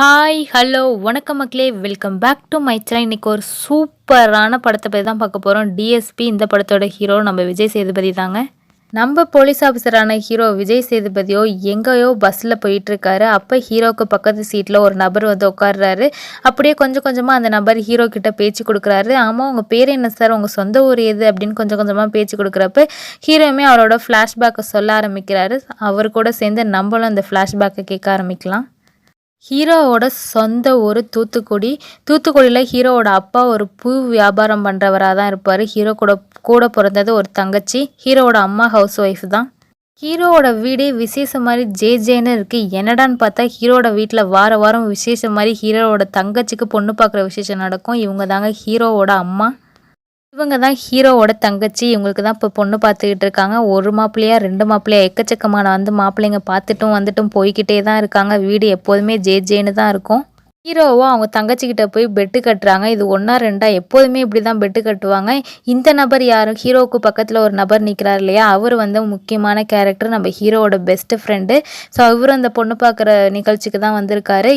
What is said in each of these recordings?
Hi hello வணக்கம் மக்களே, welcome back to my channel. இன்றைக்கி ஒரு சூப்பரான படத்தை பற்றி தான் பார்க்க போகிறோம். டிஎஸ்பி இந்த படத்தோட ஹீரோ நம்ம விஜய் சேதுபதி தாங்க. நம்ம போலீஸ் ஆஃபீஸரான ஹீரோ விஜய் சேதுபதியோ எங்கேயோ பஸ்ஸில் போயிட்டுருக்காரு. அப்போ ஹீரோவுக்கு பக்கத்து சீட்டில் ஒரு நபர் வந்து உட்காடுறாரு. அப்படியே கொஞ்சம் கொஞ்சமாக அந்த நபர் ஹீரோ கிட்ட பேச்சு கொடுக்குறாரு. ஆமாம், உங்கள் பேர் என்ன சார், உங்கள் சொந்த ஊர் எது அப்படின்னு கொஞ்சம் கொஞ்சமாக பேச்சு கொடுக்குறப்ப ஹீரோவுமே அவரோட ஃப்ளாஷ்பேக்கை சொல்ல ஆரம்பிக்கிறாரு. அவர் கூட சேர்ந்து நம்மளும் அந்த ஃப்ளாஷ்பேக்கை கேட்க ஆரம்பிக்கலாம். ஹீரோவோட சொந்த ஊர் தூத்துக்குடி. தூத்துக்குடியில் ஹீரோவோட அப்பா ஒரு பூ வியாபாரம் பண்ணுறவராக தான் இருப்பார். ஹீரோ கூட கூட பிறந்தது ஒரு தங்கச்சி. ஹீரோவோட அம்மா ஹவுஸ் ஒய்ஃப் தான். ஹீரோவோட வீடே விசேஷம் மாதிரி ஜேன்னு இருக்குது. என்னடான்னு பார்த்தா ஹீரோட வீட்டில் வார வாரம் விசேஷம் மாதிரி ஹீரோவோட தங்கச்சிக்கு பொண்ணு பார்க்குற விசேஷம் நடக்கும். இவங்க தாங்க ஹீரோவோட அம்மா. இவங்க தான் ஹீரோவோட தங்கச்சி. இவங்களுக்கு தான் இப்போ பொண்ணு பார்த்துக்கிட்டு இருக்காங்க. ஒரு மாப்பிள்ளையா 2 மாப்பிள்ளையா எக்கச்சக்கமான மாப்பிள்ளைங்க பார்த்துட்டும் வந்துட்டும் போய்கிட்டே தான் இருக்காங்க. வீடு எப்போதுமே ஜேன்னு தான் இருக்கும். ஹீரோவோ அவங்க தங்கச்சிக்கிட்ட போய் பெட்டு கட்டுறாங்க. இது 1ஆ 2ஆ எப்போதுமே இப்படி தான் பெட்டு கட்டுவாங்க. இந்த நபர் யாரும் ஹீரோவுக்கு பக்கத்தில் ஒரு நபர் நிற்கிறார் இல்லையா, அவர் வந்து முக்கியமான கேரக்டர், நம்ம ஹீரோவோட பெஸ்ட் ஃப்ரெண்டு. ஸோ அவரும் அந்த பொண்ணு பார்க்குற நிகழ்ச்சிக்கு தான் வந்திருக்காரு.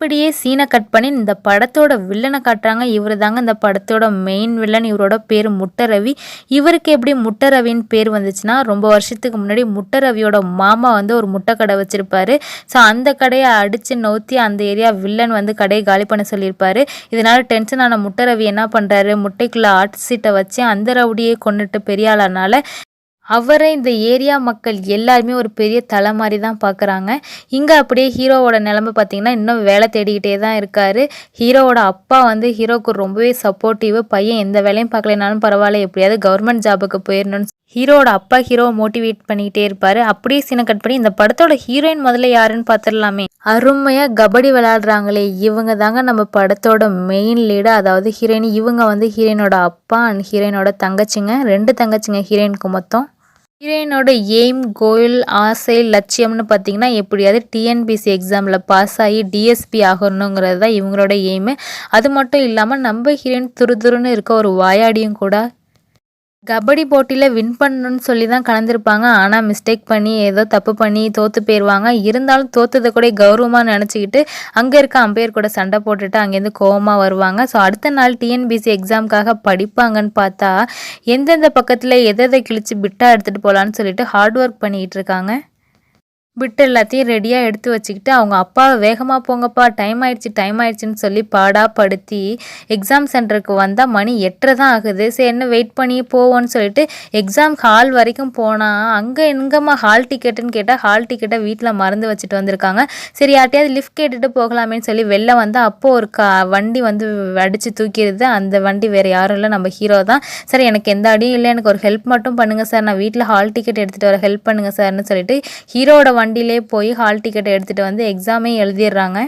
இப்படியே சீனை கட் பண்ணி இந்த படத்தோட வில்லனை காட்டுறாங்க. இவர் தாங்க இந்த படத்தோட மெயின் வில்லன். இவரோட பேர் முட்டரவி. இவருக்கு எப்படி முட்டரவின்னு பேர் வந்துச்சுன்னா, ரொம்ப வருஷத்துக்கு முன்னாடி முட்டரவியோட மாமா வந்து ஒரு முட்டை கடை வச்சிருப்பாரு. ஸோ அந்த கடையை அடித்து நவுத்தி அந்த ஏரியா வில்லன் வந்து கடையை காலி பண்ண சொல்லியிருப்பாரு. இதனால் டென்ஷன் ஆன முட்டரவி என்ன பண்ணுறாரு, முட்டைக்குள்ளே ஆட்டுச்சீட்டை வச்சு அந்த ரவுடியை கொண்டுட்டு பெரிய ஆளானால அவரை இந்த ஏரியா மக்கள் எல்லாருமே ஒரு பெரிய தலை மாதிரி தான் பார்க்குறாங்க. இங்கே அப்படியே ஹீரோவோட நிலமை பார்த்திங்கன்னா இன்னும் வேலை தேடிக்கிட்டே தான் இருக்கார். ஹீரோவோட அப்பா வந்து ஹீரோவுக்கு ரொம்பவே சப்போர்ட்டிவ். பையன் எந்த வேலையும் பார்க்கலைனாலும் பரவாயில்ல, எப்படியாவது கவர்மெண்ட் ஜாபுக்கு போயிடணும்னு ஹீரோவோட அப்பா ஹீரோவை மோட்டிவேட் பண்ணிக்கிட்டே இருப்பார். அப்படியே சீனை கட் பண்ணி இந்த படத்தோட ஹீரோயின் முதல்ல யாருன்னு பார்த்துடலாமே. அருமையாக கபடி விளையாடுறாங்களே, இவங்க தாங்க நம்ம படத்தோட மெயின் லீடு, அதாவது ஹீரோயின். இவங்க வந்து ஹீரோயினோட அப்பா அண்ட் ஹீரோயினோட தங்கச்சிங்க. 2 தங்கச்சிங்க ஹீரோயினுக்கு மொத்தம். ஹீரோயினோட எய்ம், கோல், ஆசை, லட்சியம்னு பார்த்தீங்கன்னா எப்படியாவது டிஎன்பிசி எக்ஸாமில் பாஸ் ஆகி டிஎஸ்பி ஆகணுங்கிறது தான் இவங்களோட எய்மு. அது மட்டும் இல்லாமல் நம்ம ஹீரோயின் துருதுருன்னு இருக்க ஒரு வாயாடியும் கூட. கபடி போட்டியில் வின் பண்ணணும்னு சொல்லி தான் கலந்துருப்பாங்க. ஆனால் மிஸ்டேக் பண்ணி ஏதோ தப்பு பண்ணி தோற்று போயிடுவாங்க. இருந்தாலும் தோற்றதை கூட கௌரவமாக நினச்சிக்கிட்டு அங்கே இருக்க அம்பையர் கூட சண்டை போட்டுட்டு அங்கேருந்து கோவமாக வருவாங்க. ஸோ அடுத்த நாள் டிஎன்பிசி எக்ஸாமுக்காக படிப்பாங்கன்னு பார்த்தா எந்தெந்த பக்கத்தில் எதை கிழிச்சு பிட்டாக எடுத்துகிட்டு போகலான்னு சொல்லிட்டு ஹார்ட் ஒர்க் பண்ணிக்கிட்டு இருக்காங்க. பிட்டு எல்லாத்தையும் ரெடியாக எடுத்து வச்சுக்கிட்டு அவங்க அப்பாவை வேகமாக போங்கப்பா, டைம் ஆயிடுச்சுன்னு சொல்லி பாடாப்படுத்தி எக்ஸாம் சென்டருக்கு வந்தால் மணி 8:30 தான் ஆகுது. சரி என்ன வெயிட் பண்ணி போவோன்னு சொல்லிட்டு எக்ஸாம் ஹால் வரைக்கும் போனால் அங்கே எங்கம்மா ஹால் டிக்கெட்டுன்னு கேட்டால் ஹால் டிக்கெட்டை வீட்டில் மறந்து வச்சுட்டு வந்திருக்காங்க. சரி யார்ட்டையாவது லிஃப்ட் கேட்டுட்டு போகலாமேன்னு சொல்லி வெளில வந்தால் அப்போது ஒரு வண்டி வந்து அடித்து தூக்கிடுது. அந்த வண்டி வேறு யாரும் இல்லை, நம்ம ஹீரோ தான். சரி எனக்கு எந்த அடியும் இல்லை, எனக்கு ஒரு ஹெல்ப் மட்டும் பண்ணுங்கள் சார், நான் வீட்டில் ஹால் டிக்கெட் எடுத்துகிட்டு வர ஹெல்ப் பண்ணுங்கள் சார்னு சொல்லிட்டு ஹீரோட வண்டியிலே போய் ஹால் டிக்கெட்டை எடுத்துகிட்டு வந்து எக்ஸாமே எழுதிடுறாங்க.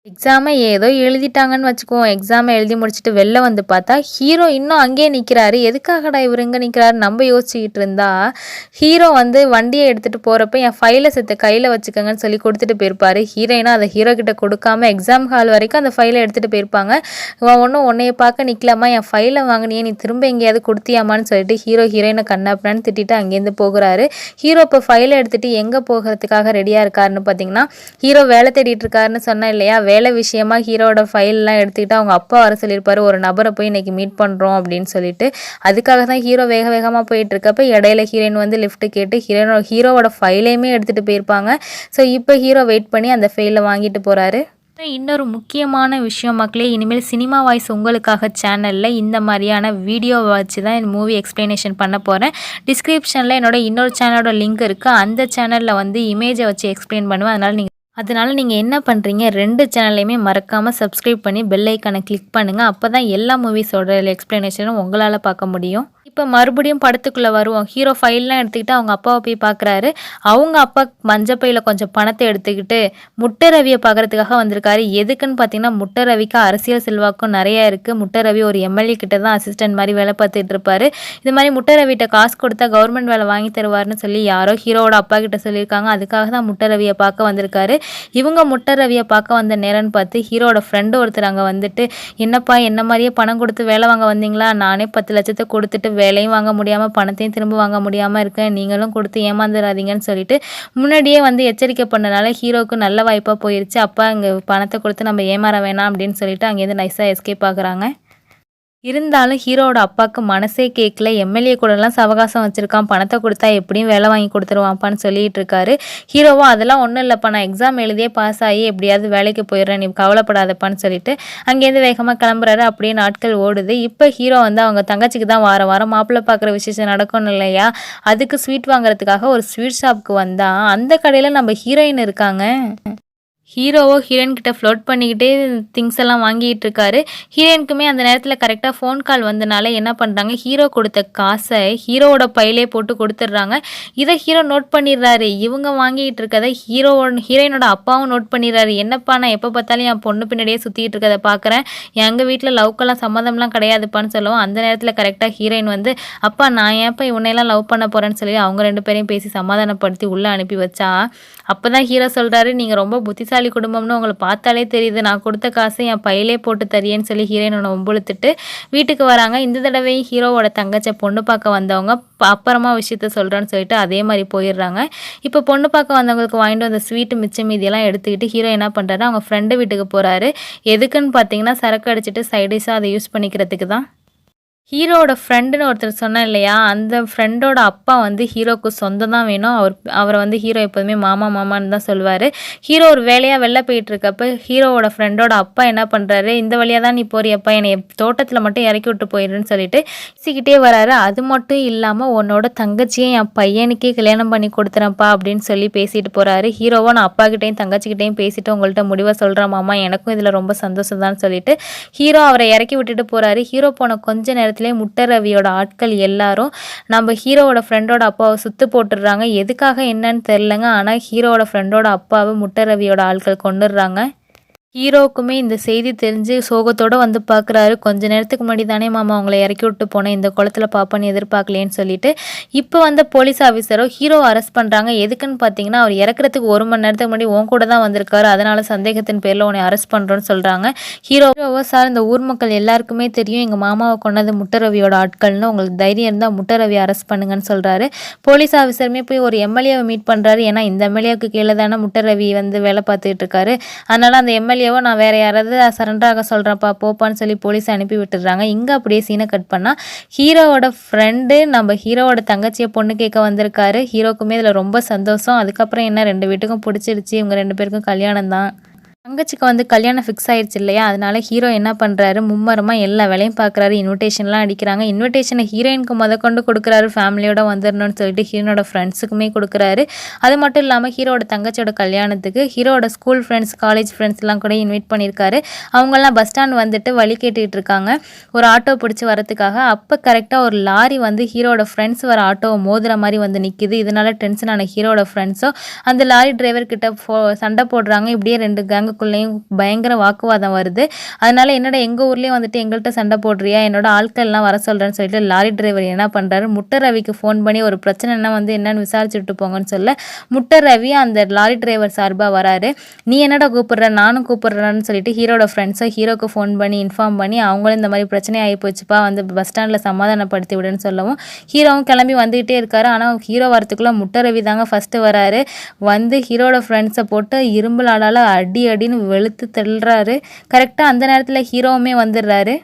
எக்ஸாமை ஏதோ எழுதிட்டாங்கன்னு வச்சுக்குவோம். எக்ஸாமை எழுதி முடிச்சுட்டு வெளில வந்து பார்த்தா ஹீரோ இன்னும் அங்கேயே நிற்கிறாரு. எதுக்காகடா இவர் இங்கே நிற்கிறாரு நம்ம யோசிச்சுக்கிட்டு இருந்தா, ஹீரோ வந்து வண்டியை எடுத்துகிட்டு போகிறப்ப என் ஃபைலை சேர்த்து கையில் வச்சுக்கோங்கன்னு சொல்லி கொடுத்துட்டு போயிருப்பாரு. ஹீரோயினா அதை ஹீரோ கிட்ட கொடுக்காம எக்ஸாம் ஹால் வரைக்கும் அந்த ஃபைலை எடுத்துகிட்டு போயிருப்பாங்க. ஒன்றும் உன்னைய பார்க்க நிற்கலாமா, என் ஃபைலை வாங்கினியே, நீ திரும்ப எங்கேயாவது கொடுத்தியாமான்னு சொல்லிட்டு ஹீரோயினை கண்ணாப்பினான்னு திட்டிட்டு அங்கேருந்து போகிறாரு. ஹீரோ இப்போ ஃபைலை எடுத்துகிட்டு எங்கே போகிறதுக்காக ரெடியாக இருக்காருன்னு பார்த்தீங்கன்னா, ஹீரோ வேலை தேடிட்டு இருக்காருன்னு சொன்னேன் இல்லையா, வேலை விஷயமா ஹீரோட ஃபைல்லாம் எடுத்துக்கிட்டு அவங்க அப்பா வர சொல்லியிருப்பாரு, ஒரு நபரை போய் இன்னைக்கு மீட் பண்ணுறோம் அப்படின்னு சொல்லிட்டு. அதுக்காக தான் ஹீரோ வேகமாக போயிட்டு இருக்கப்ப இடையில ஹீரோயின் வந்து லிஃப்ட் கேட்டு ஹீரோவோட ஃபைலையுமே எடுத்துகிட்டு போயிருப்பாங்க. ஸோ இப்போ ஹீரோ வெயிட் பண்ணி அந்த ஃபைலை வாங்கிட்டு போகிறாரு. இன்னொரு முக்கியமான விஷயம் மக்களே, இனிமேல் சினிமா வாய்ஸ் உங்களுக்காக சேனலில் இந்த மாதிரியான வீடியோ வச்சு தான் இந்த மூவி எக்ஸ்ப்ளனேஷன் பண்ண போகிறேன். டிஸ்கிரிப்ஷனில் என்னோட இன்னொரு சேனலோட லிங்க் இருக்குது. அந்த சேனலில் வந்து இமேஜை வச்சு எக்ஸ்பிளைன் பண்ணுவேன். அதனால் நீங்கள் என்ன பண்ணுறீங்க, 2 சேனல்லையுமே மறக்காமல் சப்ஸ்கிரைப் பண்ணி பெல் ஐக்கானை கிளிக் பண்ணுங்கள். அப்போ தான் எல்லா மூவிஸோட எக்ஸ்ப்ளனேஷனும் உங்களால் பார்க்க முடியும். இப்போ மறுபடியும் படத்துக்குள்ளே வருவோம். ஹீரோ ஃபைல்லாம் எடுத்துக்கிட்டு அவங்க அப்பாவை போய் பார்க்குறாரு. அவங்க அப்பா மஞ்சப்பையில் கொஞ்சம் பணத்தை எடுத்துக்கிட்டு முட்டரவியை பார்க்குறதுக்காக வந்திருக்காரு. எதுக்குன்னு பார்த்தீங்கன்னா, முட்டரவிக்கு அரசியல் செல்வாக்கும் நிறையா இருக்குது. முட்டரவி ஒரு எம்எல்ஏ கிட்ட தான் அசிஸ்டன்ட் மாதிரி வேலை பார்த்துட்டு இருப்பார். இது மாதிரி முட்டரவிட்ட காசு கொடுத்தா கவர்மெண்ட் வேலை வாங்கி தருவார்னு சொல்லி யாரோ ஹீரோவோட அப்பா கிட்ட சொல்லியிருக்காங்க. அதுக்காக தான் முட்டரவியை பார்க்க வந்திருக்காரு. இவங்க முட்டரவியை பார்க்க வந்த நேரம்னு பார்த்து ஹீரோட ஃப்ரெண்டு ஒருத்தர் அங்கே வந்துட்டு, என்னப்பா என்ன மாதிரியே பணம் கொடுத்து வேலை வாங்க வந்தீங்களா, நானே 10 லட்சத்தை கொடுத்துட்டு வேலையும் வாங்க முடியாமல் பணத்தையும் திரும்ப வாங்க முடியாமல் இருக்கேன், நீங்களும் கொடுத்து ஏமாந்துடாதீங்கன்னு சொல்லிட்டு முன்னாடியே வந்து எச்சரிக்கை பண்ணனால ஹீரோவுக்கு நல்ல வாய்ப்பாக போயிடுச்சு. அப்பா இங்கே பணத்தை கொடுத்து நம்ம ஏமாற வேணாம் அப்படின்னு சொல்லிட்டு அங்கேருந்து நைஸாக எஸ்கேப் ஆகுறாங்க. இருந்தாலும் ஹீரோவோட அப்பாவுக்கு மனசே கேட்கல. எம்எல்ஏ கூடலாம் சவகாசம் வச்சுருக்கான், பணத்தை கொடுத்தா எப்படியும் வேலை வாங்கி கொடுத்துருவான்ப்பான்னு சொல்லிட்டு இருக்காரு. ஹீரோவும் அதெல்லாம் ஒன்றும் இல்லைப்பா, நான் எக்ஸாம் எழுதியே பாஸ் ஆகி எப்படியாவது வேலைக்கு போயிடுறேன், நீ கவலைப்படாதப்பான்னு சொல்லிட்டு அங்கேருந்து வேகமாக கிளம்புறாரு. அப்படியே நாட்கள் ஓடுது. இப்போ ஹீரோ வந்து அவங்க தங்கச்சிக்கு தான் வாரம் வாரம் மாப்பிள்ளை பார்க்குற விசேஷம் நடக்கணும் இல்லையா, அதுக்கு ஸ்வீட் வாங்குறதுக்காக ஒரு ஸ்வீட் ஷாப்புக்கு வந்தால் அந்த கடையில் நம்ம ஹீரோயின் இருக்காங்க. ஹீரோவோ ஹீரோயின் கிட்ட ஃப்ளோட் பண்ணிக்கிட்டே திங்ஸ் எல்லாம் வாங்கிட்டு இருக்காரு. ஹீரோயினுக்குமே அந்த நேரத்தில் கரெக்டாக ஃபோன் கால் வந்தனால என்ன பண்ணுறாங்க, ஹீரோ கொடுத்த காசை ஹீரோவோட பையிலே போட்டு கொடுத்துட்றாங்க. இதை ஹீரோ நோட் பண்ணிடுறாரு. இவங்க வாங்கிட்டு இருக்கதை ஹீரோயினோட அப்பாவும் நோட் பண்ணிடுறாரு. என்னப்பா நான் எப்போ பார்த்தாலும் என் பொண்ணு பின்னாடியே சுற்றிட்டு இருக்கதை பார்க்குறேன், எங்கள் வீட்டில் லவ்க்கெல்லாம் சம்மந்தம்லாம் கிடையாதுப்பான்னு சொல்லுவோம். அந்த நேரத்தில் கரெக்டாக ஹீரோயின் வந்து அப்பா நான் ஏன்ப்பா இவனையெல்லாம் லவ் பண்ண போகிறேன்னு சொல்லி அவங்க 2 பேரையும் பேசி சமாதானப்படுத்தி உள்ளே அனுப்பி வச்சா, அப்போ தான் ஹீரோ சொல்கிறாரு, நீங்கள் ரொம்ப புத்திசாலி குடும்பம்னு உங்களை பார்த்தாலே தெரியுது, நான் கொடுத்த காசை என் பையிலே போட்டு தரியேன்னு சொல்லி ஹீரோயினோட ஒம்புழுத்துட்டு வீட்டுக்கு வராங்க. இந்த தடவையும் ஹீரோவோட தங்கச்சை பொண்ணு பார்க்க வந்தவங்க அப்புறமா விஷயத்த சொல்கிறேன்னு சொல்லிட்டு அதே மாதிரி போயிடுறாங்க. இப்போ பொண்ணு பார்க்க வந்தவங்களுக்கு வாங்கிட்டு வந்த ஸ்வீட்டு மிச்சம் மீதியெல்லாம் எடுத்துக்கிட்டு ஹீரோ என்ன பண்ணுறாரு, அவங்க ஃப்ரெண்டு வீட்டுக்கு போகிறாரு. எதுக்குன்னு பார்த்தீங்கன்னா சரக்கு அடிச்சுட்டு சைடிஷாக அதை யூஸ் பண்ணிக்கிறதுக்கு தான். ஹீரோவோட ஃப்ரெண்டுன்னு ஒருத்தர் சொன்னேன் இல்லையா, அந்த ஃப்ரெண்டோட அப்பா வந்து ஹீரோவுக்கு சொந்தம் தான் வேணும். அவரை வந்து ஹீரோ எப்போதுமே மாமா மாமான்னு தான் சொல்லுவார். ஹீரோ ஒரு வேலையாக வெளில போயிட்டுருக்கப்ப ஹீரோவோட ஃப்ரெண்டோட அப்பா என்ன பண்ணுறாரு, இந்த வழியாக தான் நீ போறியப்பா, என்னை தோட்டத்தில் மட்டும் இறக்கி விட்டு போயிடுன்னு சொல்லிட்டு பேசிக்கிட்டே வராரு. அது மட்டும் இல்லாமல் உன்னோட தங்கச்சியை என் பையனுக்கே கல்யாணம் பண்ணி கொடுத்துறேன்ப்பா அப்படின்னு சொல்லி பேசிட்டு போகிறாரு. ஹீரோவோ நான் அப்பாக்கிட்டையும் தங்கச்சிக்கிட்டையும் பேசிட்டு உங்கள்கிட்ட முடிவாக சொல்கிறேன் மாமா, எனக்கும் இதில் ரொம்ப சந்தோஷம் தான் சொல்லிட்டு ஹீரோ அவரை இறக்கி விட்டுட்டு போகிறாரு. ஹீரோ போன கொஞ்ச நேரத்தில் முட்டை ரவியோட ஆட்கள் எல்லாரும் நம்ம ஹீரோவோட ஃப்ரெண்டோட அப்பாவை சுத்து போட்டுடுறாங்க. எதுக்காக என்னன்னு தெரிலங்க, ஆனால் ஹீரோவோட ஃப்ரெண்டோட அப்பாவை முட்டை ரவியோட ஆட்கள் கொண்டுடுறாங்க. ஹீரோவுக்குமே இந்த செய்தி தெரிஞ்சு சோகத்தோடு வந்து பார்க்குறாரு. கொஞ்ச நேரத்துக்கு முன்னாடி தானே மாமா அவங்கள இறக்கி விட்டு போனேன், இந்த குளத்தில் பார்ப்பேன்னு எதிர்பார்க்கலேன்னு சொல்லிட்டு இப்போ வந்த போலீஸ் ஆஃபீஸரோ ஹீரோவை அரெஸ்ட் பண்ணுறாங்க. எதுக்குன்னு பார்த்தீங்கன்னா அவர் இறக்குறதுக்கு 1 மணி நேரத்துக்கு முன்னாடி உன் கூட தான் வந்திருக்காரு, அதனால சந்தேகத்தின் பேரில் உன்னை அரெஸ்ட் பண்ணுறோன்னு சொல்கிறாங்க. ஹீரோவோ சார் இந்த ஊர் மக்கள் எல்லாருக்குமே தெரியும் எங்கள் மாமாவை கொண்டது முட்டை ரவியோட ஆட்கள்னு, உங்களுக்கு தைரியம் இருந்தால் முட்டை ரவி அரெஸ்ட் பண்ணுங்கன்னு சொல்கிறாரு. போலீஸ் ஆஃபீஸருமே போய் ஒரு எம்எல்ஏவை மீட் பண்ணுறாரு. ஏன்னா இந்த எம்எல்ஏவுக்கு கீழே தானே முட்டை ரவி வந்து வேலை பார்த்துட்டு இருக்காரு. அதனால் அந்த எம்எல்ஏ நான் வேற யாராவது சரண்டர் ஆக சொல்கிறப்பா போப்பான்னு சொல்லி போலீஸ் அனுப்பி விட்டுடுறாங்க. இங்கே அப்படியே சீனை கட் பண்ணால் ஹீரோவோட ஃப்ரெண்டு நம்ம ஹீரோவோட தங்கச்சியை பொண்ணு கேட்க வந்திருக்காரு. ஹீரோக்குமே இதில் ரொம்ப சந்தோஷம். அதுக்கப்புறம் என்ன 2 வீட்டுக்கும் பிடிச்சிருச்சு, இவங்க 2 பேருக்கும் கல்யாணம் தான். தங்கச்சிக்கு வந்து கல்யாணம் ஃபிக்ஸ் ஆயிடுச்சு இல்லையா, அதனால ஹீரோ என்ன பண்ணுறாரு, மும்மரமாக எல்லா வேலையும் பார்க்குறாரு. இன்விடேஷன்லாம் அடிக்கிறாங்க. இன்விடேஷனை ஹீரோயினுக்கு கொண்டு கொடுக்குறாரு, ஃபேமிலியோட வந்துடணும்னு சொல்லிட்டு ஹீரோனோட ஃப்ரெண்ட்ஸுக்குமே கொடுக்குறாரு. அது மட்டும் இல்லாமல் ஹீரோட தங்கச்சியோட கல்யாணத்துக்கு ஹீரோட ஸ்கூல் ஃப்ரெண்ட்ஸ் காலேஜ் ஃப்ரெண்ட்ஸ்லாம் கூட இன்வைட் பண்ணியிருக்காரு. அவங்கெல்லாம் பஸ் ஸ்டாண்ட் வந்துட்டு வழி கேட்டுக்கிட்டு இருக்காங்க ஒரு ஆட்டோ பிடிச்சி வரத்துக்காக. அப்போ கரெக்டாக ஒரு லாரி வந்து ஹீரோட ஃப்ரெண்ட்ஸ் வர ஆட்டோவை மோதுற மாதிரி வந்து நிற்கிது. இதனால டென்ஷன் ஆன ஹீரோட ஃப்ரெண்ட்ஸோ அந்த லாரி டிரைவர்கிட்ட சண்டை போடுறாங்க. இப்படியே 2 கேங்கு பயங்கர வாக்குவாதம் வருது. அதனால என்னடா எங்க ஊர்லயே வந்துட்டு எங்கள்கிட்ட சண்டை போடுறியா, என்னோட ஆட்கள் எல்லாம் வர சொல்றேன்னு சொல்லிட்டு லாரி டிரைவர் என்ன பண்றாரு, முட்டை ரவிக்கு ஃபோன் பண்ணி ஒரு பிரச்சனைனா வந்து என்னன்னு விசாரிச்சுட்டு போங்கன்னு சொல்ல முட்டை ரவி அந்த லாரி டிரைவர் சார்பா வராரு. நீ என்னடா கூப்பிடுற, நானும் கூப்பிடுறேன்னு சொல்லிட்டு ஹீரோட ஃப்ரெண்ட்ஸை ஹீரோக்கு ஃபோன் பண்ணி இன்ஃபார்ம் பண்ணி அவங்களும் இந்த மாதிரி பிரச்சனை ஆகி போச்சுப்பா, வந்து பஸ் ஸ்டாண்டில் சமாதானப்படுத்தி விடுன்னு சொல்லவும் ஹீரோவும் கிளம்பி வந்துகிட்டே இருக்காரு. ஆனால் ஹீரோ வரத்துக்குள்ள முட்டை ரவி தாங்க ஃபர்ஸ்ட் வராரு. வந்து ஹீரோட ஃப்ரெண்ட்ஸை போட்டு இரும்புலாடால அடி வெளுத்து தள்ளுறாரு. கரெக்டா அந்த நேரத்துல ஹீரோவுமே வந்துடுறாரு.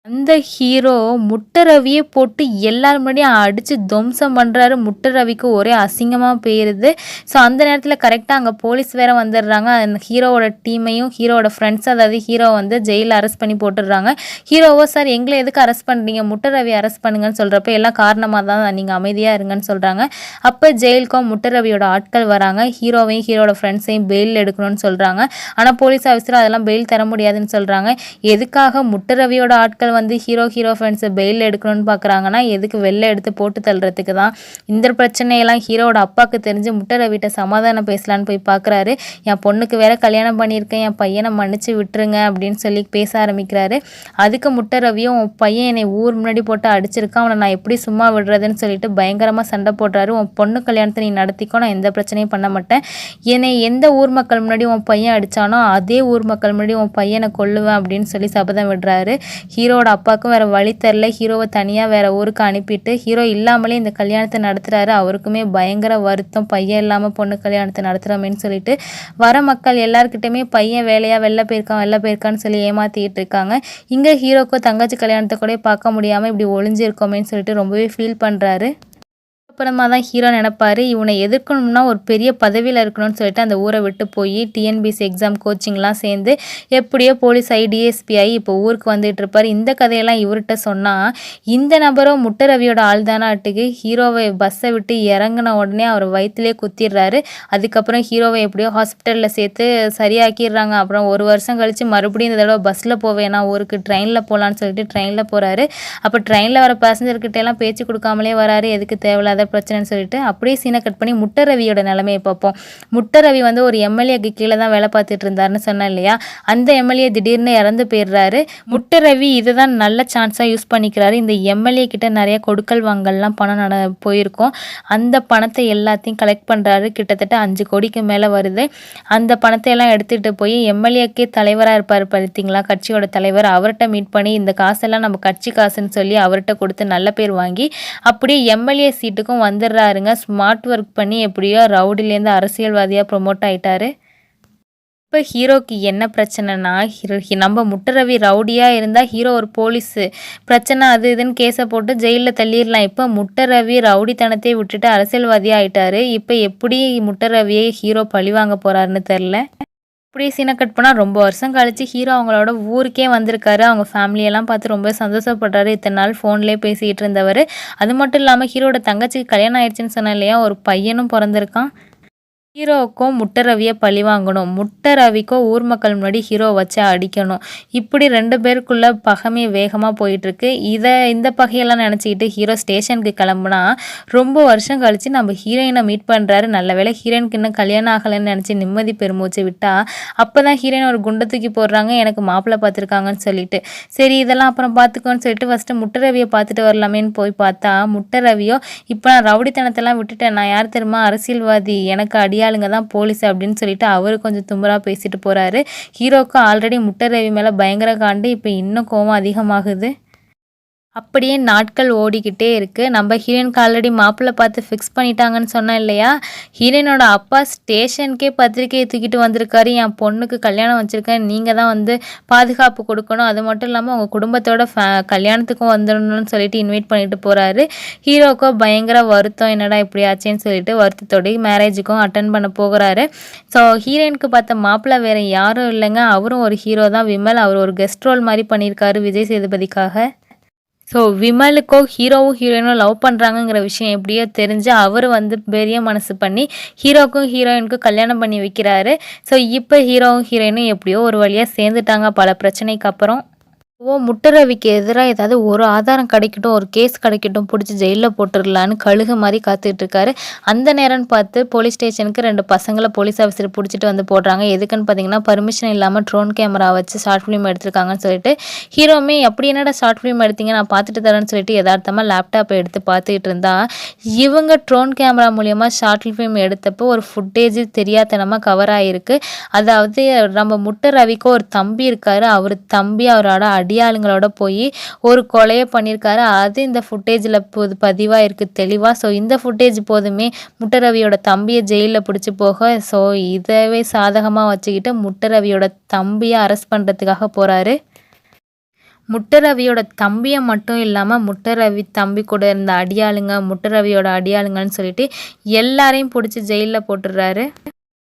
அந்த ஹீரோ முட்டை ரவியை போட்டு எல்லாரும் முன்னாடியும் அடித்து துவம்சம் பண்ணுறாரு. முட்டை ரவிக்கு ஒரே அசிங்கமாக போயிடுது. ஸோ அந்த நேரத்தில் கரெக்டாக அங்கே போலீஸ் வேறு வந்துடுறாங்க. அந்த ஹீரோவோட டீமையும் ஹீரோவோட ஃப்ரெண்ட்ஸ் அதாவது ஹீரோ வந்து ஜெயிலில் அரெஸ்ட் பண்ணி போட்டுடுறாங்க. ஹீரோவோ சார் எங்களை எதுக்கு அரெஸ்ட் பண்ணுறீங்க, முட்டை ரவி அரெஸ்ட் பண்ணுங்கன்னு சொல்கிறப்ப எல்லாம் காரணமாக தான், நீங்கள் அமைதியாக இருங்கன்னு சொல்கிறாங்க. அப்போ ஜெயிலுக்கும் முட்டை ரவியோட ஆட்கள் வராங்க. ஹீரோவையும் ஹீரோட ஃப்ரெண்ட்ஸையும் பெயில் எடுக்கணும்னு சொல்கிறாங்க. ஆனால் போலீஸ் ஆஃபீஸர் அதெல்லாம் பெயில் தர முடியாதுன்னு சொல்கிறாங்க. எதுக்காக முட்டை ரவியோட ஆட்கள் வந்து ஹீரோ ஃப்ரெண்ட்ஸை பெயில் எடுக்கணும்னு பார்க்குறாங்கன்னா எதுக்கு வெளில எடுத்து போட்டு தள்ளுறதுக்கு தான். இந்த பிரச்சனையெல்லாம் ஹீரோவோட அப்பாவுக்கு தெரிஞ்சு முட்டை ரவிட்ட சமாதானம் பேசலான்னு போய் பார்க்குறாரு. என் பொண்ணுக்கு வேற கல்யாணம் பண்ணியிருக்கேன், என் பையனை மன்னிச்சு விட்டுருங்க அப்படின்னு சொல்லி பேச ஆரம்பிக்கிறாரு. அதுக்கு முட்டை ரவியும் உன் பையன் என்னை ஊர் முன்னாடி போட்டு அடிச்சிருக்கான், அவனை நான் எப்படி சும்மா விடுறதுன்னு சொல்லிட்டு பயங்கரமாக சண்டை போடுறாரு. உன் பொண்ணு கல்யாணத்தை நீ நடத்திக்கோ, நான் எந்த பிரச்சனையும் பண்ண மாட்டேன், என்னை எந்த ஊர் மக்கள் முன்னாடி உன் பையன் அடித்தானோ அதே ஊர் மக்கள் முன்னாடி உன் பையனை கொல்லுவேன் அப்படின்னு சொல்லி சபதம் விடுறாரு. ஹீரோட ஹீரோவோட அப்பாவுக்கும் வேறு வழி தெரில, ஹீரோவை தனியாக வேறு ஊருக்கு அனுப்பிட்டு ஹீரோ இல்லாமலே இந்த கல்யாணத்தை நடத்துகிறாரு. அவருக்குமே பயங்கர வருத்தம், பையன் இல்லாமல் பொண்ணு கல்யாணத்தை நடத்துகிறோமேன்னு சொல்லிட்டு வர மக்கள் எல்லாருக்கிட்டையுமே பையன் வேலையாக வெளில போயிருக்கான்னு சொல்லி ஏமாற்றிக்கிட்டு இருக்காங்க. இங்கே ஹீரோக்கோ தங்கச்சி கல்யாணத்தை கூட பார்க்க முடியாமல் இப்படி ஒளிஞ்சிருக்கோமேன்னு சொல்லிட்டு ரொம்பவே ஃபீல் பண்ணுறாரு. அப்புறமா தான் ஹீரோ நினைப்பாரு, இவனை எதிர்க்கணும்னா ஒரு பெரிய பதவியில் இருக்கணும்னு சொல்லிட்டு அந்த ஊரை விட்டு போய் டிஎன்பிசி எக்ஸாம் கோச்சிங்லாம் சேர்ந்து எப்படியோ போலீஸ் ஆகி டிஎஸ்பி ஆகி இப்போ ஊருக்கு வந்துட்டு இருப்பார். இந்த கதையெல்லாம் இவர்கிட்ட சொன்னால் இந்த நபரோ முட்டை ரவியோட ஆள் தானாட்டுக்கு ஹீரோவை பஸ்ஸை விட்டு இறங்கின உடனே அவர் வயிற்றுலேயே குத்திடுறாரு. அதுக்கப்புறம் ஹீரோவை எப்படியோ ஹாஸ்பிட்டலில் சேர்த்து சரியாக்கிடுறாங்க. அப்புறம் 1 வருஷம் கழித்து மறுபடியும் இந்த தடவை பஸ்ஸில் போவேனா ஊருக்கு ட்ரெயினில் போகலான்னு சொல்லிட்டு ட்ரெயினில் போகிறாரு. அப்போ ட்ரெயினில் வர பேசஞ்சர்கிட்டலாம் பேச்சு கொடுக்காமலே வராரு, எதுக்கு தேவையில்லாத பிரச்சனைன்னு சொல்லிட்டு அப்படியே சீனை கட் பண்ணி முட்டை ரவியோட நிலைமையை பார்ப்போம். முட்டை ரவி வந்து ஒரு எம்எல்ஏக்கு கீழே தான் வேலை பார்த்துட்டு இருந்தாருன்னு சொன்னேன் இல்லையா, அந்த எம்எல்ஏ திடீர்னு இறந்து போயிடுறாரு. முட்டை ரவி இதை தான் நல்ல சான்ஸாக யூஸ் பண்ணிக்கிறாரு. இந்த எம்எல்ஏ கிட்ட நிறைய கொடுக்கல் வாங்கல்லாம் பணம் போயிருக்கும். அந்த பணத்தை எல்லாத்தையும் கலெக்ட் பண்ணுறாரு. கிட்டத்தட்ட 5 கோடிக்கு மேலே வருது. அந்த பணத்தை எல்லாம் எடுத்துகிட்டு போய் எம்எல்ஏக்கே தலைவராக இருப்பார் பார்த்தீங்களா, கட்சியோட தலைவர், அவர்கிட்ட மீட் பண்ணி இந்த காசெல்லாம் நம்ம கட்சி காசுன்னு சொல்லி அவர்கிட்ட கொடுத்து நல்ல பேர் வாங்கி அப்படியே எம்எல்ஏ சீட்டுக்கும் வந்துடுறாருங்க. ஸ்மார்ட் ஒர்க் பண்ணி எப்படியோ ரவுடிலேருந்து அரசியல்வாதியாக ப்ரொமோட் ஆகிட்டாரு. இப்போ ஹீரோக்கு என்ன பிரச்சனைனா, நம்ம முட்டை ரவி ரவுடியாக இருந்தால் ஹீரோ ஒரு போலீஸு பிரச்சனை அது இதுன்னு கேஸை போட்டு ஜெயிலில் தள்ளிடலாம். இப்போ முட்டை ரவி ரவுடித்தனத்தை விட்டுட்டு அரசியல்வாதியாக ஆகிட்டாரு. இப்போ எப்படி முட்டை ரவியை ஹீரோ பழி வாங்க போகிறாருன்னு தெரில. அப்படியே சீனை கட் பண்ணால் ரொம்ப வருஷம் கழிச்சு ஹீரோ அவங்களோட ஊருக்கே வந்திருக்காரு. அவங்க ஃபேமிலியெல்லாம் பார்த்து ரொம்ப சந்தோஷப்படுறாரு. இத்தனை நாள் ஃபோன்லேயே பேசிகிட்டு இருந்தவர். அது மட்டும் இல்லாமல் ஹீரோட தங்கச்சிக்கு கல்யாணம் ஆயிடுச்சுன்னு சொன்னேன் இல்லையா, ஒரு பையனும் பிறந்திருக்கான். ஹீரோவுக்கும் முட்டை ரவியை பழி வாங்கணும், முட்டை ரவிக்கோ ஊர் மக்கள் முன்னாடி ஹீரோ வச்சு அடிக்கணும். இப்படி 2 பேருக்குள்ள பகைமை வேகமாக போயிட்டுருக்கு. இந்த பகையெல்லாம் நினச்சிக்கிட்டு ஹீரோ ஸ்டேஷனுக்கு கிளம்புனா ரொம்ப வருஷம் கழித்து நம்ம ஹீரோயினை மீட் பண்ணுறாரு. நல்ல வேளை ஹீரோயினுக்கு இன்னும் கல்யாணம் ஆகலைன்னு நினச்சி நிம்மதி பெருமூச்சு விட்டா அப்போ தான் ஹீரோயின் ஒரு குண்டை தூக்கி போடுறாங்க, எனக்கு மாப்பிள்ளை பார்த்துருக்காங்கன்னு சொல்லிட்டு. சரி இதெல்லாம் அப்புறம் பார்த்துக்கோன்னு சொல்லிட்டு ஃபஸ்ட்டு முட்டை ரவியை பார்த்துட்டு வரலாமேன்னு போய் பார்த்தா முட்டை ரவியோ இப்போ நான் ரவுடித்தனத்தெல்லாம் விட்டுட்டேன், நான் யார் தெரியுமா, அரசியல்வாதி, எனக்கு ஆளுங்க தான் போலீஸ் அப்படின்னு சொல்லிட்டு அவரு கொஞ்சம் தும்பரா பேசிட்டு போறாரு. ஹீரோக்கு ஆல்ரெடி முட்டை ரவி மேல பயங்கர காண்டு, இப்போ இன்னும் கோவம் அதிகமாகுது. அப்படியே நாட்கள் ஓடிக்கிட்டே இருக்குது. நம்ம ஹீரோயினுக்கு ஆல்ரெடி மாப்பிள்ளை பார்த்து ஃபிக்ஸ் பண்ணிட்டாங்கன்னு சொன்னேன் இல்லையா, ஹீரோயினோட அப்பா ஸ்டேஷனுக்கே பத்திரிக்கையை தூக்கிட்டு வந்திருக்காரு. என் பொண்ணுக்கு கல்யாணம் வச்சுருக்கேன், நீங்கள் தான் வந்து பாதுகாப்பு கொடுக்கணும், அது மட்டும் இல்லாமல் உங்கள் குடும்பத்தோட கல்யாணத்துக்கும் வந்துடணும்னு சொல்லிட்டு இன்வைட் பண்ணிட்டு போகிறாரு. ஹீரோக்கோ பயங்கர வருத்தம், என்னடா இப்படி ஆச்சேன்னு சொல்லிட்டு வருத்தத்தோடு மேரேஜுக்கும் அட்டன் பண்ண போகிறாரு. ஸோ ஹீரோயினுக்கு பார்த்த மாப்பிள்ளை வேறு யாரும் இல்லைங்க, அவரும் ஒரு ஹீரோ தான், விமல். அவர் ஒரு கெஸ்ட் ரோல் மாதிரி பண்ணியிருக்காரு விஜய் சேதுபதிக்காக. ஸோ விமலுக்கோ ஹீரோவும் ஹீரோயினும் லவ் பண்ணுறாங்கங்கிற விஷயம் எப்படியோ தெரிஞ்சு அவர் வந்து பெரிய மனசு பண்ணி ஹீரோக்கும் ஹீரோயினுக்கும் கல்யாணம் பண்ணி வைக்கிறாரு. ஸோ இப்போ ஹீரோவும் ஹீரோயினும் எப்படியோ ஒரு வழியாக சேர்ந்துட்டாங்க பல பிரச்சனைக்கு அப்புறம். முட்டை ரவிக்கு எதிராக ஏதாவது ஒரு ஆதாரம் கிடைக்கட்டும், ஒரு கேஸ் கிடைக்கட்டும், பிடிச்சி ஜெயிலில் போட்டுடலான்னு கழுகு மாதிரி காத்துக்கிட்டு இருக்காரு. அந்த நேரம்னு பார்த்து போலீஸ் ஸ்டேஷனுக்கு 2 பசங்களை போலீஸ் ஆஃபீஸர் பிடிச்சிட்டு வந்து போடுறாங்க. எதுக்குன்னு பார்த்தீங்கன்னா பர்மிஷன் இல்லாமல் ட்ரோன் கேமரா வச்சு ஷார்ட் ஃபிலிம் எடுத்திருக்காங்கன்னு சொல்லிட்டு ஹீரோமே அப்படி என்னடா ஷார்ட் ஃபிலிம் எடுத்தீங்க, நான் பார்த்துட்டு தரேன்னு சொல்லிட்டு யதார்த்தமாக லேப்டாப்பை எடுத்து பார்த்துக்கிட்டு இருந்தா இவங்க ட்ரோன் கேமரா மூலியமாக ஷார்ட் ஃபிலிம் எடுத்தப்போ ஒரு ஃபுட்டேஜ் தெரியாதனமாக கவர் ஆகிருக்கு. அதாவது நம்ம முட்டை ரவிக்கு ஒரு தம்பி இருக்காரு, அவர் தம்பி அவரோட அடியாளுங்களோட போய் ஒரு கொலையை பண்ணியிருக்காரு. அது இந்த ஃபுட்டேஜில் பதிவாக இருக்குது தெளிவாக. ஸோ இந்த ஃபுட்டேஜ் போதுமே முட்டை ரவியோட தம்பியை ஜெயிலில் பிடிச்சி போக, ஸோ இதவே சாதகமாக வச்சுக்கிட்டு முட்டை ரவியோட தம்பியை அரெஸ்ட் பண்ணுறதுக்காக போகிறாரு. முட்டை ரவியோட தம்பியை மட்டும் இல்லாமல் முட்டை ரவி தம்பி கூட இருந்த அடியாளுங்க, முட்டை ரவியோட அடியாளுங்கன்னு சொல்லிட்டு எல்லாரையும் பிடிச்சி ஜெயிலில் போட்டுடுறாரு.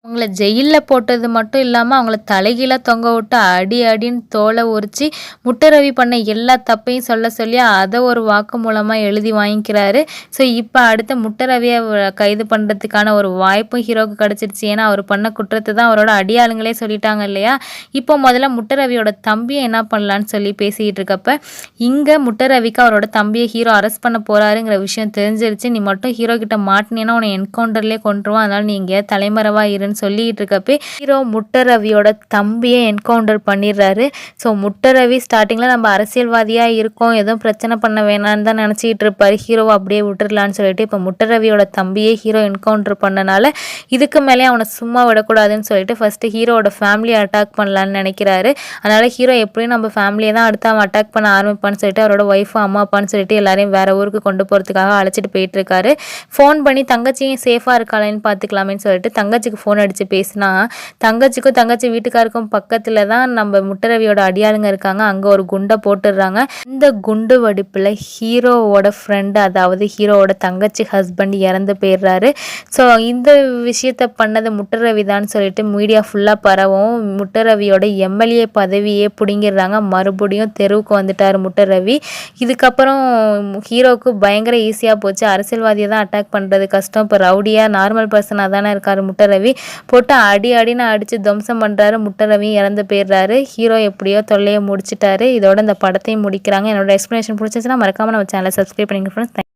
அவங்கள ஜெயிலில் போட்டது மட்டும் இல்லாமல் அவங்கள தலைகீழாக தொங்க விட்டு அடின்னு தோலை உரித்து முட்டை ரவி பண்ண எல்லா தப்பையும் சொல்லி அதை ஒரு வாக்கு மூலமாக எழுதி வாங்கிக்கிறாரு. ஸோ இப்போ அடுத்த முட்டை ரவியை கைது பண்ணுறதுக்கான ஒரு வாய்ப்பும் ஹீரோவுக்கு கிடச்சிருச்சு. ஏன்னா அவர் பண்ண குற்றத்தை தான் அவரோட அடியாளுங்களே சொல்லிட்டாங்க இல்லையா. இப்போ முதல்ல முட்டை ரவியோட தம்பியை என்ன பண்ணலான்னு சொல்லி பேசிக்கிட்டு இருக்கப்ப இங்கே முட்டை ரவிக்கு அவரோட தம்பியை ஹீரோ அரெஸ்ட் பண்ண போகிறாருங்கிற விஷயம் தெரிஞ்சிருச்சு. நீ மட்டும் ஹீரோ கிட்ட மாட்டினேன்னா உன்னை என்கவுண்டர்லேயே கொண்டுருவான், அதனால் நீ எங்கேயாவது தலைமறைவாக இரு விட்டுருங்கன்னு சொல்லிட்டு இருக்கப்பே ஹீரோ முட்டை ரவியோட தம்பியை என்கவுண்டர் பண்ணிடுறாரு. ஸோ முட்டை ரவி ஸ்டார்டிங்கில் நம்ம அரசியல்வாதியாக இருக்கோம், எதுவும் பிரச்சனை பண்ண வேணான்னு தான் நினச்சிக்கிட்டு இருப்பார். ஹீரோவை அப்படியே விட்டுடலான்னு சொல்லிட்டு இப்போ முட்டை ரவியோட தம்பியை ஹீரோ என்கவுண்டர் பண்ணனால இதுக்கு மேலே அவனை சும்மா விடக்கூடாதுன்னு சொல்லிட்டு ஃபஸ்ட்டு ஹீரோவோட ஃபேமிலியை அட்டாக் பண்ணலான்னு நினைக்கிறாரு. அதனால் ஹீரோ எப்படியும் நம்ம ஃபேமிலியை தான் அடுத்து அவன் அட்டாக் பண்ண ஆரம்பிப்பான்னு சொல்லிட்டு அவரோட ஒய்ஃபு அம்மா அப்பான்னு சொல்லிட்டு எல்லாரையும் வேறு ஊருக்கு கொண்டு போகிறதுக்காக அழைச்சிட்டு போயிட்டுருக்காரு. ஃபோன் பண்ணி தங்கச்சியும் சேஃபாக இருக்காளேன்னு பார்த்துக்கலாமேன்னு சொல்லிட்டு தங்கச்சிக்கு ஃபோன் அடித்து பேசினா தங்கச்சிக்கும் தங்கச்சி வீட்டுக்காருக்கும் பக்கத்தில் தான் நம்ம முட்டரவியோட அடியாளுங்க இருக்காங்க. அங்கே ஒரு குண்டை போட்டுடுறாங்க. இந்த குண்டு வெடிப்பில் ஹீரோவோட ஃப்ரெண்டு, அதாவது ஹீரோவோட தங்கச்சி ஹஸ்பண்ட் இறந்து போயிடுறாரு. ஸோ இந்த விஷயத்த பண்ணது முட்டரவி தான் சொல்லிட்டு மீடியா ஃபுல்லாக பரவும். முட்டரவியோட எம்எல்ஏ பதவியே பிடுங்கிடுறாங்க. மறுபடியும் தெருவுக்கு வந்துட்டார் முட்டரவி. இதுக்கப்புறம் ஹீரோவுக்கு பயங்கர ஈஸியாக போச்சு. அரசியல்வாதியை தான் அட்டாக் பண்ணுறது கஷ்டம், இப்போ ரவுடியாக நார்மல் பர்சனாக தானே இருக்கார் முட்டரவி. போட்டு அடின்னு அடித்து துவம்சம் பண்ணுறாரு. முட்டரவி இறந்து போயிடுறாரு. ஹீரோ எப்படியோ தொல்லையை முடிச்சிட்டாரு. இதோட இந்த படத்தையும் முடிக்கிறாங்க. என்னோட எக்ஸ்ப்ளனேஷன் பிடிச்சிச்சுன்னா மறக்காமல் நம்ம சேனலை சப்ஸ்கிரைப் பண்ணிங்க ஃப்ரெண்ட்ஸ்.